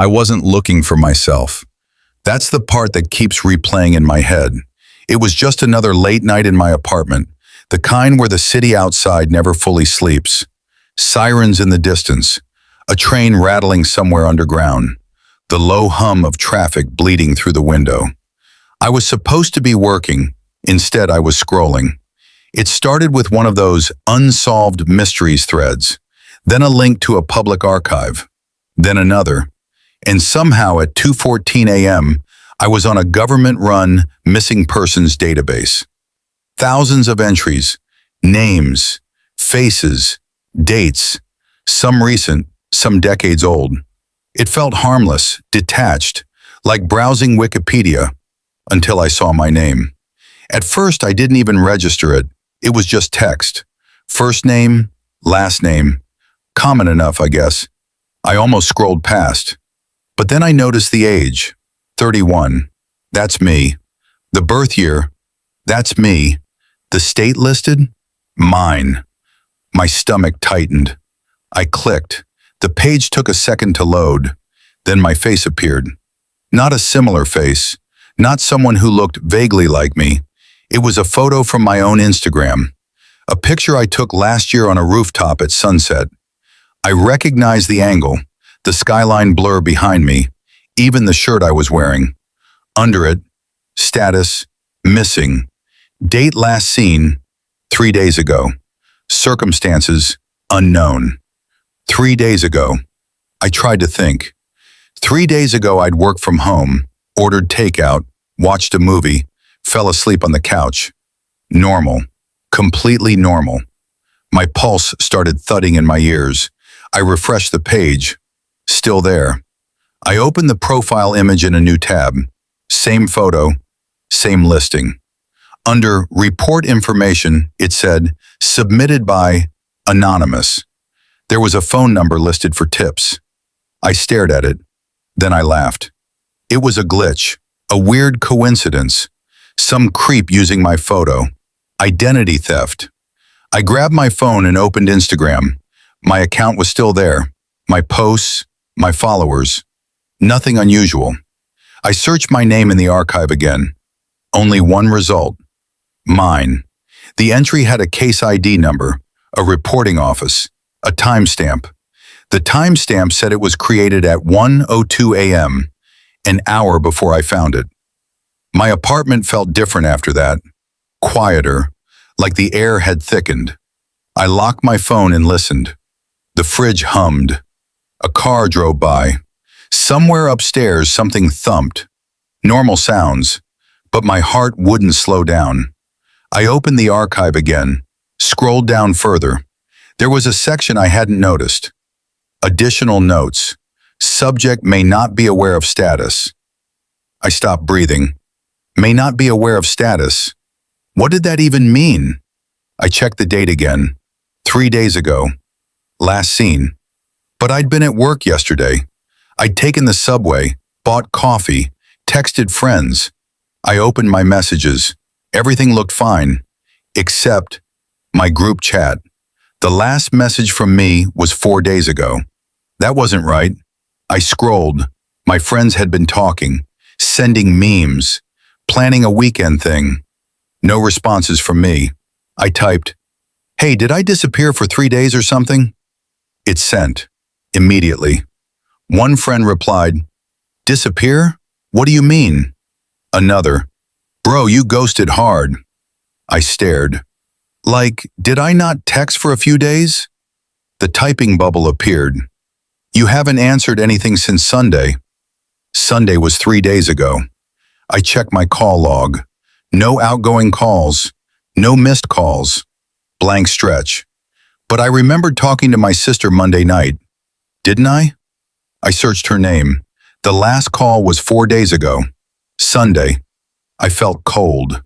I wasn't looking for myself. That's the part that keeps replaying in my head. It was just another late night in my apartment, the kind where the city outside never fully sleeps. Sirens in the distance, a train rattling somewhere underground, the low hum of traffic bleeding through the window. I was supposed to be working, instead I was scrolling. It started with one of those unsolved mysteries threads, then a link to a public archive, then another. And somehow at 2:14 a.m., I was on a government-run missing persons database. Thousands of entries, names, faces, dates, some recent, some decades old. It felt harmless, detached, like browsing Wikipedia, until I saw my name. At first, I didn't even register it. It was just text. First name, last name. Common enough, I guess. I almost scrolled past. But then I noticed the age, 31. That's me. The birth year, that's me. The state listed, mine. My stomach tightened. I clicked. The page took a second to load. Then my face appeared. Not a similar face. Not someone who looked vaguely like me. It was a photo from my own Instagram. A picture I took last year on a rooftop at sunset. I recognized the angle, the skyline blur behind me, even the shirt I was wearing. Under it, status, missing. Date last seen, 3 days ago. Circumstances, unknown. 3 days ago. I tried to think. 3 days ago I'd worked from home, ordered takeout, watched a movie, fell asleep on the couch. Normal. Completely normal. My pulse started thudding in my ears. I refreshed the page. Still there. I opened the profile image in a new tab. Same photo, same listing. Under Report Information, it said, submitted by Anonymous. There was a phone number listed for tips. I stared at it. Then I laughed. It was a glitch, a weird coincidence. Some creep using my photo. Identity theft. I grabbed my phone and opened Instagram. My account was still there. My posts, my followers. Nothing unusual. I searched my name in the archive again. Only one result. Mine. The entry had a case ID number, a reporting office, a timestamp. The timestamp said it was created at 1:02 a.m., an hour before I found it. My apartment felt different after that. Quieter, like the air had thickened. I locked my phone and listened. The fridge hummed. A car drove by. Somewhere upstairs something thumped. Normal sounds, but my heart wouldn't slow down. I opened the archive again, scrolled down further. There was a section I hadn't noticed. Additional notes. Subject may not be aware of status. I stopped breathing. May not be aware of status. What did that even mean? I checked the date again. 3 days ago. Last seen. But I'd been at work yesterday. I'd taken the subway, bought coffee, texted friends. I opened my messages. Everything looked fine, except my group chat. The last message from me was 4 days ago. That wasn't right. I scrolled. My friends had been talking, sending memes, planning a weekend thing. No responses from me. I typed, "Hey, did I disappear for 3 days or something?" It sent. Immediately. One friend replied, "Disappear? What do you mean?" Another, "Bro, you ghosted hard." I stared. Like, did I not text for a few days? The typing bubble appeared. "You haven't answered anything since Sunday." Sunday was 3 days ago. I checked my call log. No outgoing calls. No missed calls. Blank stretch. But I remembered talking to my sister Monday night. Didn't I? I searched her name. The last call was 4 days ago. Sunday. I felt cold.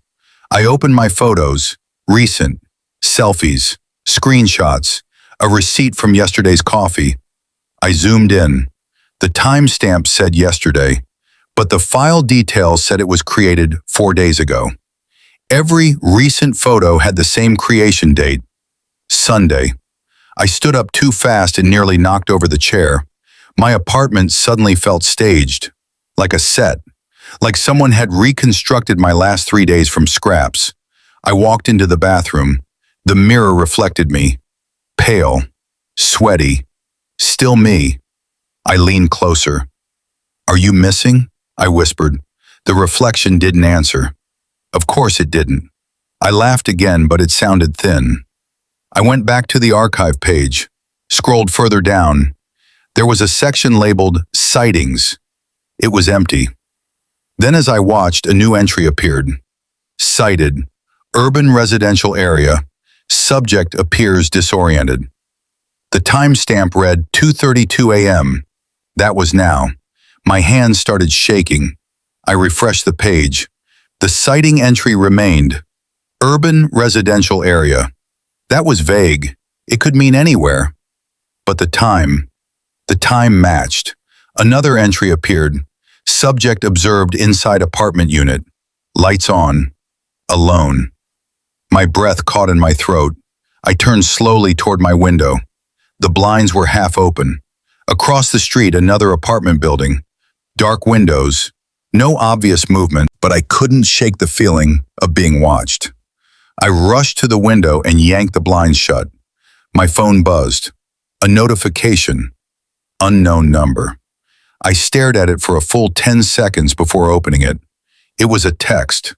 I opened my photos. Recent. Selfies. Screenshots. A receipt from yesterday's coffee. I zoomed in. The timestamp said yesterday, but the file details said it was created 4 days ago. Every recent photo had the same creation date. Sunday. I stood up too fast and nearly knocked over the chair. My apartment suddenly felt staged, like a set, like someone had reconstructed my last 3 days from scraps. I walked into the bathroom. The mirror reflected me, pale, sweaty, still me. I leaned closer. "Are you missing?" I whispered. The reflection didn't answer. Of course it didn't. I laughed again, but it sounded thin. I went back to the archive page, scrolled further down. There was a section labeled Sightings. It was empty. Then as I watched, a new entry appeared. Cited, urban residential area. Subject appears disoriented. The timestamp read 2:32 a.m. That was now. My hands started shaking. I refreshed the page. The sighting entry remained. Urban residential area. That was vague. It could mean anywhere. But the time matched. Another entry appeared. Subject observed inside apartment unit. Lights on. Alone. My breath caught in my throat. I turned slowly toward my window. The blinds were half open. Across the street, another apartment building. Dark windows. No obvious movement, but I couldn't shake the feeling of being watched. I rushed to the window and yanked the blinds shut. My phone buzzed. A notification. Unknown number. I stared at it for a full 10 seconds before opening it. It was a text.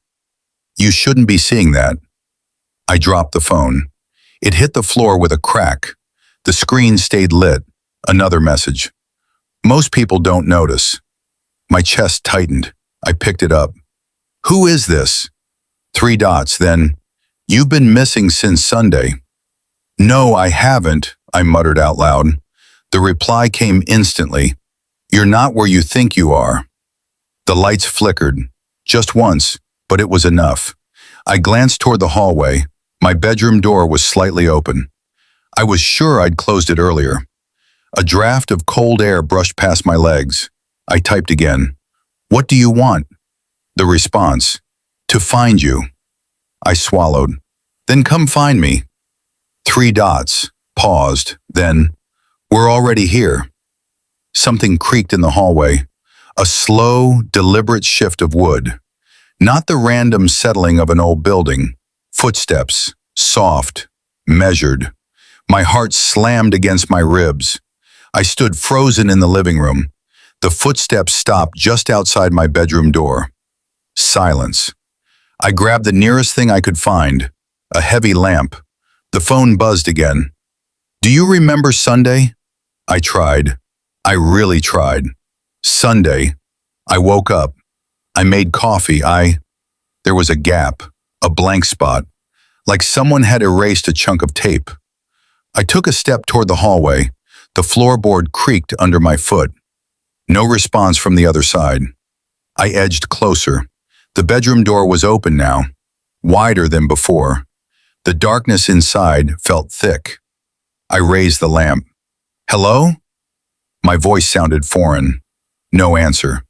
"You shouldn't be seeing that." I dropped the phone. It hit the floor with a crack. The screen stayed lit. Another message. "Most people don't notice." My chest tightened. I picked it up. "Who is this?" 3 dots, then, "You've been missing since Sunday." "No, I haven't," I muttered out loud. The reply came instantly. "You're not where you think you are." The lights flickered. Just once, but it was enough. I glanced toward the hallway. My bedroom door was slightly open. I was sure I'd closed it earlier. A draft of cold air brushed past my legs. I typed again. "What do you want?" The response. "To find you." I swallowed. "Then come find me." 3 dots. Paused. Then, "We're already here." Something creaked in the hallway. A slow, deliberate shift of wood. Not the random settling of an old building. Footsteps. Soft. Measured. My heart slammed against my ribs. I stood frozen in the living room. The footsteps stopped just outside my bedroom door. Silence. I grabbed the nearest thing I could find. A heavy lamp. The phone buzzed again. "Do you remember Sunday?" I tried. I really tried. Sunday. I woke up. I made coffee. There was a gap, a blank spot, like someone had erased a chunk of tape. I took a step toward the hallway. The floorboard creaked under my foot. No response from the other side. I edged closer. The bedroom door was open now, wider than before. The darkness inside felt thick. I raised the lamp. "Hello?" My voice sounded foreign. No answer.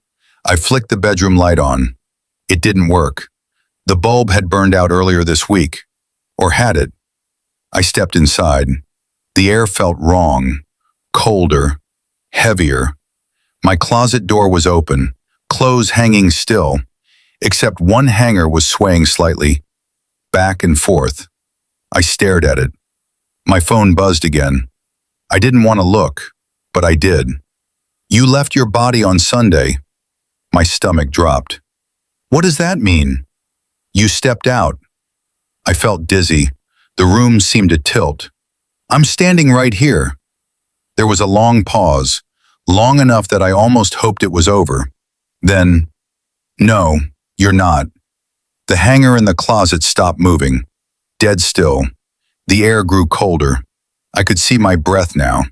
I flicked the bedroom light on. It didn't work. The bulb had burned out earlier this week. Or had it? I stepped inside. The air felt wrong. Colder. Heavier. My closet door was open, clothes hanging still, except one hanger was swaying slightly, back and forth. I stared at it. My phone buzzed again. I didn't want to look, but I did. "You left your body on Sunday." My stomach dropped. "What does that mean?" "You stepped out." I felt dizzy. The room seemed to tilt. "I'm standing right here." There was a long pause, long enough that I almost hoped it was over. Then, "No, you're not." The hanger in the closet stopped moving. Dead still. The air grew colder. I could see my breath now.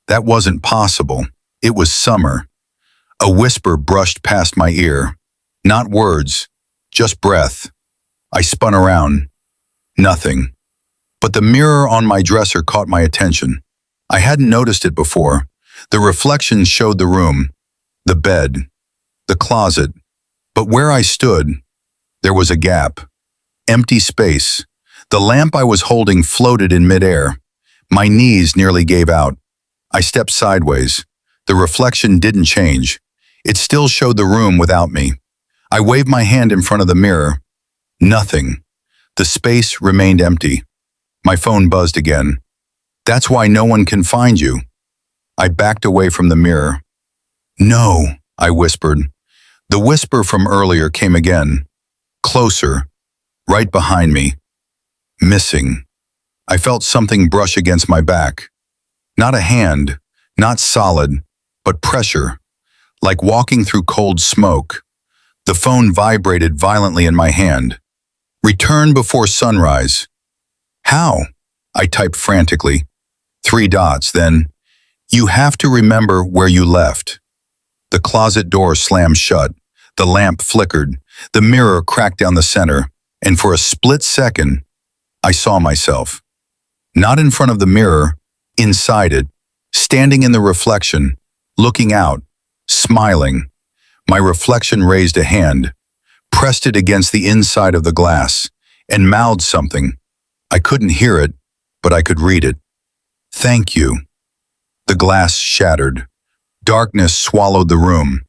That wasn't possible. It was summer. A whisper brushed past my ear. Not words, just breath. I spun around. Nothing. But the mirror on my dresser caught my attention. I hadn't noticed it before. The reflection showed the room, the bed, the closet. But where I stood, there was a gap. Empty space. The lamp I was holding floated in midair. My knees nearly gave out. I stepped sideways. The reflection didn't change. It still showed the room without me. I waved my hand in front of the mirror. Nothing. The space remained empty. My phone buzzed again. That's why no one can find you. I backed away from the mirror. No, I whispered. The whisper from earlier came again. Closer. Right behind me. Missing. I felt something brush against my back. Not a hand, not solid, but pressure, like walking through cold smoke. The phone vibrated violently in my hand. Return before sunrise. How? I typed frantically. 3 dots, then, you have to remember where you left. The closet door slammed shut. The lamp flickered. The mirror cracked down the center, and for a split second, I saw myself. Not in front of the mirror, inside it, standing in the reflection, looking out, smiling. My reflection raised a hand, pressed it against the inside of the glass, and mouthed something. I couldn't hear it, but I could read it. Thank you. The glass shattered. Darkness swallowed the room.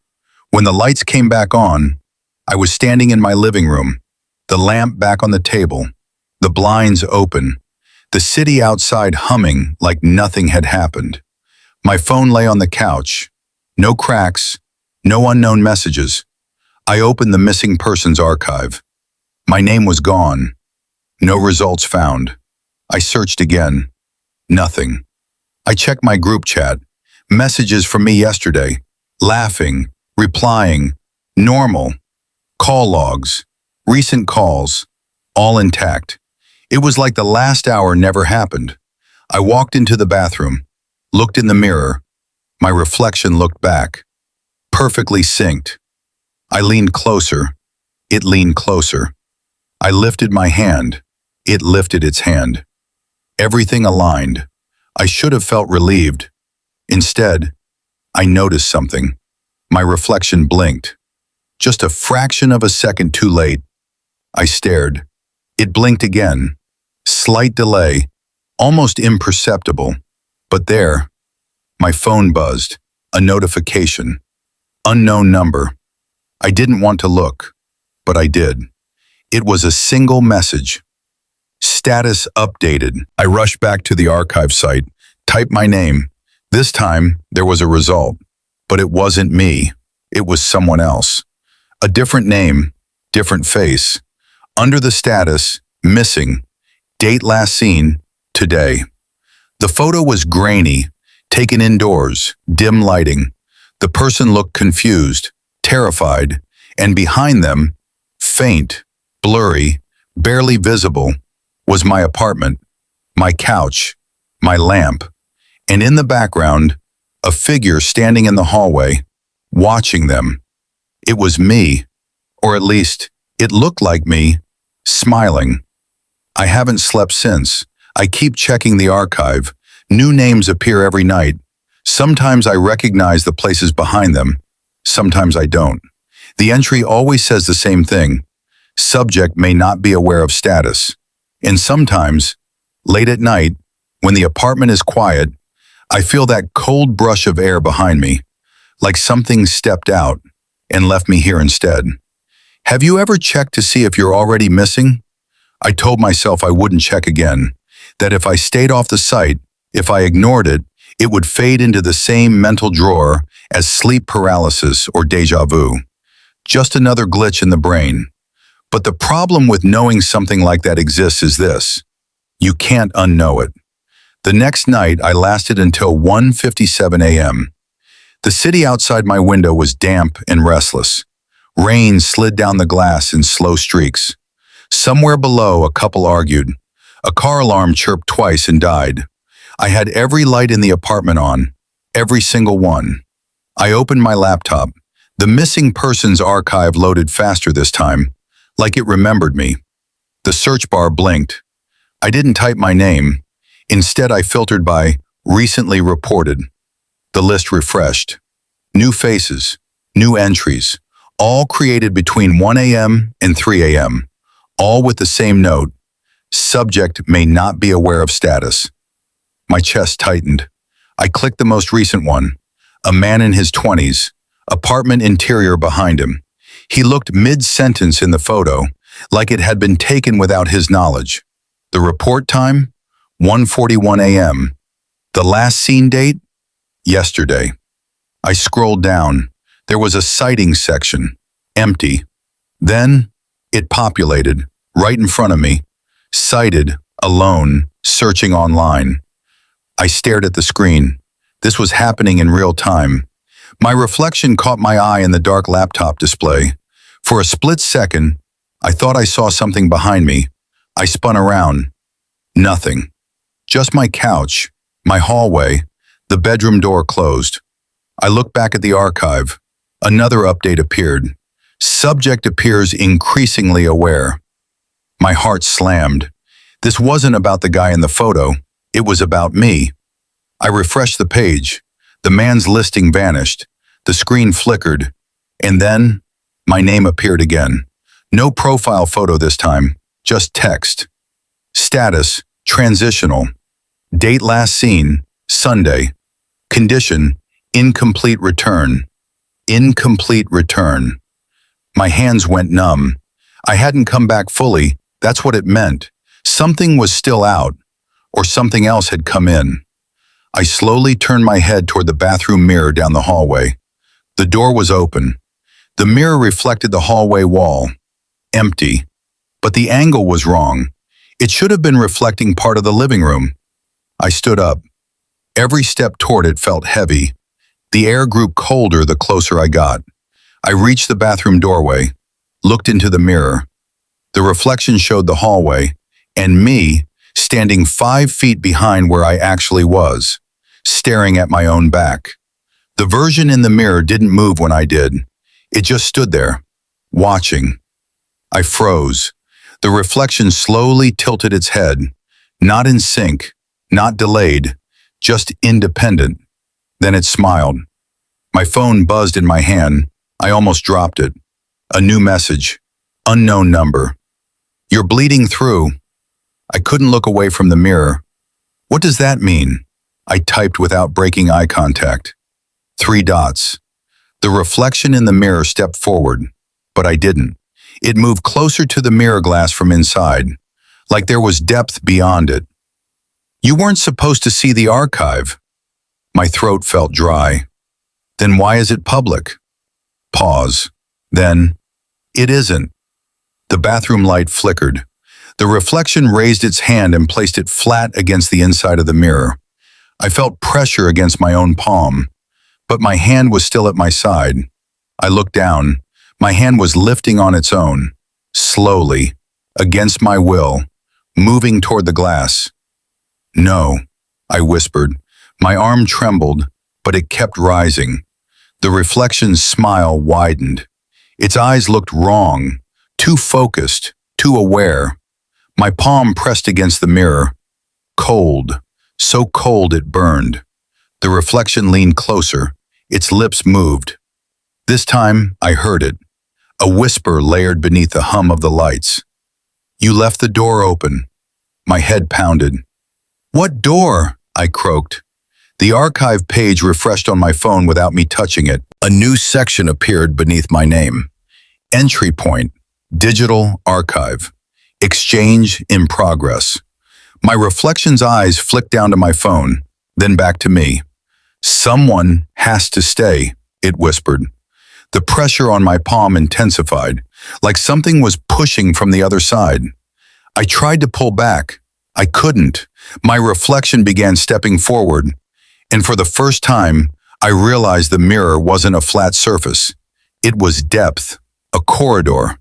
When the lights came back on, I was standing in my living room, the lamp back on the table, the blinds open, the city outside humming like nothing had happened. My phone lay on the couch. No cracks, no unknown messages. I opened the missing persons archive. My name was gone. No results found. I searched again. Nothing. I checked my group chat. Messages from me yesterday. Laughing, replying, normal. Call logs, recent calls, all intact. It was like the last hour never happened. I walked into the bathroom, looked in the mirror. My reflection looked back. Perfectly synced. I leaned closer. It leaned closer. I lifted my hand. It lifted its hand. Everything aligned. I should have felt relieved. Instead, I noticed something. My reflection blinked. Just a fraction of a second too late. I stared. It blinked again. Slight delay, almost imperceptible. But there, my phone buzzed. A notification. Unknown number. I didn't want to look, but I did. It was a single message. Status updated. I rushed back to the archive site, typed my name. This time, there was a result. But it wasn't me. It was someone else. A different name, different face. Under the status, missing. Date last seen, today. The photo was grainy, taken indoors, dim lighting. The person looked confused, terrified, and behind them, faint, blurry, barely visible, was my apartment, my couch, my lamp, and in the background, a figure standing in the hallway, watching them. It was me, or at least, it looked like me, smiling. I haven't slept since. I keep checking the archive. New names appear every night. Sometimes I recognize the places behind them. Sometimes I don't. The entry always says the same thing. Subject may not be aware of status. And sometimes, late at night, when the apartment is quiet, I feel that cold brush of air behind me, like something stepped out and left me here instead. Have you ever checked to see if you're already missing? I told myself I wouldn't check again, that if I stayed off the site, if I ignored it, it would fade into the same mental drawer as sleep paralysis or déjà vu. Just another glitch in the brain. But the problem with knowing something like that exists is this. You can't unknow it. The next night, I lasted until 1:57 a.m. The city outside my window was damp and restless. Rain slid down the glass in slow streaks. Somewhere below, a couple argued. A car alarm chirped twice and died. I had every light in the apartment on, every single one. I opened my laptop. The missing persons archive loaded faster this time, like it remembered me. The search bar blinked. I didn't type my name. Instead, I filtered by recently reported. The list refreshed. New faces, new entries, all created between 1 a.m. and 3 a.m., all with the same note. Subject may not be aware of status. My chest tightened. I clicked the most recent one. A man in his 20s, apartment interior behind him. He looked mid-sentence in the photo, like it had been taken without his knowledge. The report time? 1:41 a.m. The last seen date? Yesterday. I scrolled down. There was a sighting section. Empty. Then, it populated, right in front of me. Sighted, alone, searching online. I stared at the screen. This was happening in real time. My reflection caught my eye in the dark laptop display. For a split second, I thought I saw something behind me. I spun around. Nothing. Just my couch, my hallway, the bedroom door closed. I looked back at the archive. Another update appeared. Subject appears increasingly aware. My heart slammed. This wasn't about the guy in the photo. It was about me. I refreshed the page. The man's listing vanished. The screen flickered. And then, my name appeared again. No profile photo this time, just text. Status, transitional. Date last seen, Sunday. Condition, incomplete return. Incomplete return. My hands went numb. I hadn't come back fully. That's what it meant. Something was still out, or something else had come in. I slowly turned my head toward the bathroom mirror down the hallway. The door was open. The mirror reflected the hallway wall. Empty. But the angle was wrong. It should have been reflecting part of the living room. I stood up. Every step toward it felt heavy. The air grew colder the closer I got. I reached the bathroom doorway, looked into the mirror. The reflection showed the hallway, and me standing 5 feet behind where I actually was, staring at my own back. The version in the mirror didn't move when I did. It just stood there, watching. I froze. The reflection slowly tilted its head, not in sync, not delayed, just independent. Then it smiled. My phone buzzed in my hand. I almost dropped it. A new message. Unknown number. You're bleeding through. I couldn't look away from the mirror. What does that mean? I typed without breaking eye contact. 3 dots. The reflection in the mirror stepped forward, but I didn't. It moved closer to the mirror glass from inside, like there was depth beyond it. You weren't supposed to see the archive. My throat felt dry. Then why is it public? Pause. Then, it isn't. The bathroom light flickered. The reflection raised its hand and placed it flat against the inside of the mirror. I felt pressure against my own palm, but my hand was still at my side. I looked down. My hand was lifting on its own, slowly, against my will, moving toward the glass. No, I whispered. My arm trembled, but it kept rising. The reflection's smile widened. Its eyes looked wrong, too focused, too aware. My palm pressed against the mirror. Cold, so cold it burned. The reflection leaned closer. Its lips moved. This time, I heard it. A whisper layered beneath the hum of the lights. You left the door open. My head pounded. What door? I croaked. The archive page refreshed on my phone without me touching it. A new section appeared beneath my name. Entry point. Digital archive. Exchange in progress. My reflection's eyes flicked down to my phone, then back to me. Someone has to stay, it whispered. The pressure on my palm intensified, like something was pushing from the other side. I tried to pull back. I couldn't. My reflection began stepping forward, and for the first time, I realized the mirror wasn't a flat surface. It was depth, a corridor,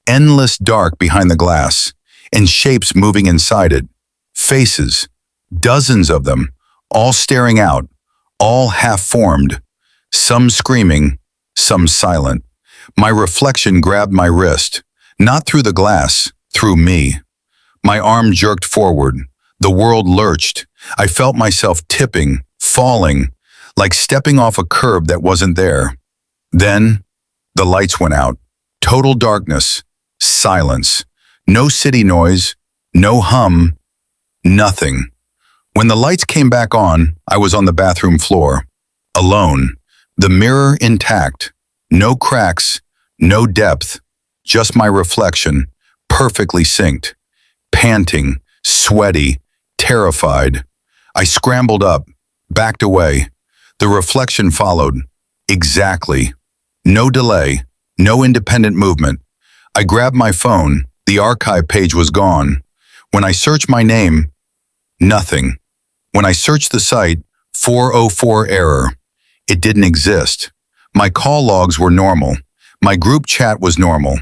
endless dark behind the glass, and shapes moving inside it. Faces, dozens of them, all staring out, all half-formed, some screaming, some silent. My reflection grabbed my wrist, not through the glass, through me. My arm jerked forward. The world lurched. I felt myself tipping, falling, like stepping off a curb that wasn't there. Then, the lights went out. Total darkness, silence. No city noise, no hum, nothing. When the lights came back on, I was on the bathroom floor, alone, The mirror intact, no cracks, no depth, just my reflection, perfectly synced, panting, sweaty, terrified. I scrambled up, backed away. The reflection followed. Exactly. No delay, no independent movement. I grabbed my phone. The archive page was gone. When I searched my name, nothing. When I searched the site, 404 error. It didn't exist. My call logs were normal. My group chat was normal.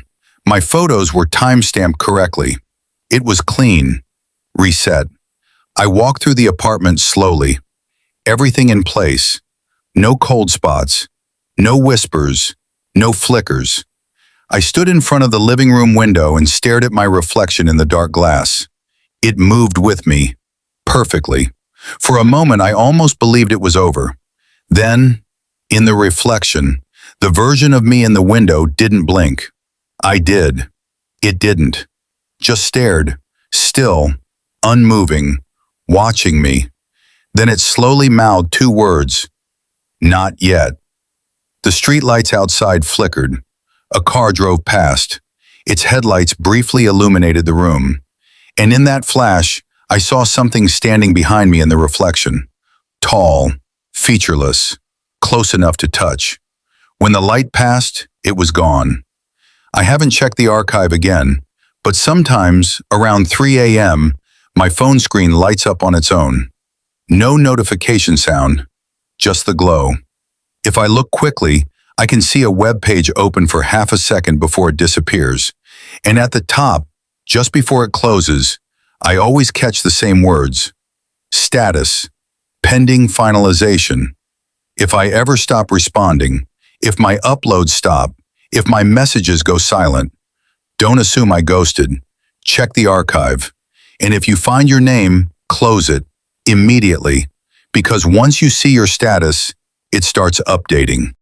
My photos were timestamped correctly. It was clean. Reset. I walked through the apartment slowly. Everything in place. No cold spots. No whispers. No flickers. I stood in front of the living room window and stared at my reflection in the dark glass. It moved with me. Perfectly. For a moment, I almost believed it was over. Then, in the reflection, the version of me in the window didn't blink. I did. It didn't. Just stared, still, unmoving, watching me. Then it slowly mouthed two words. Not yet. The streetlights outside flickered. A car drove past. Its headlights briefly illuminated the room. And in that flash, I saw something standing behind me in the reflection. Tall, featureless, close enough to touch. When the light passed, it was gone. I haven't checked the archive again, but sometimes, around 3 a.m., my phone screen lights up on its own. No notification sound, just the glow. If I look quickly, I can see a web page open for half a second before it disappears. And at the top, just before it closes, I always catch the same words. Status. Pending finalization. If I ever stop responding, if my uploads stop, if my messages go silent, don't assume I ghosted. Check the archive. And if you find your name, close it immediately, because once you see your status, it starts updating.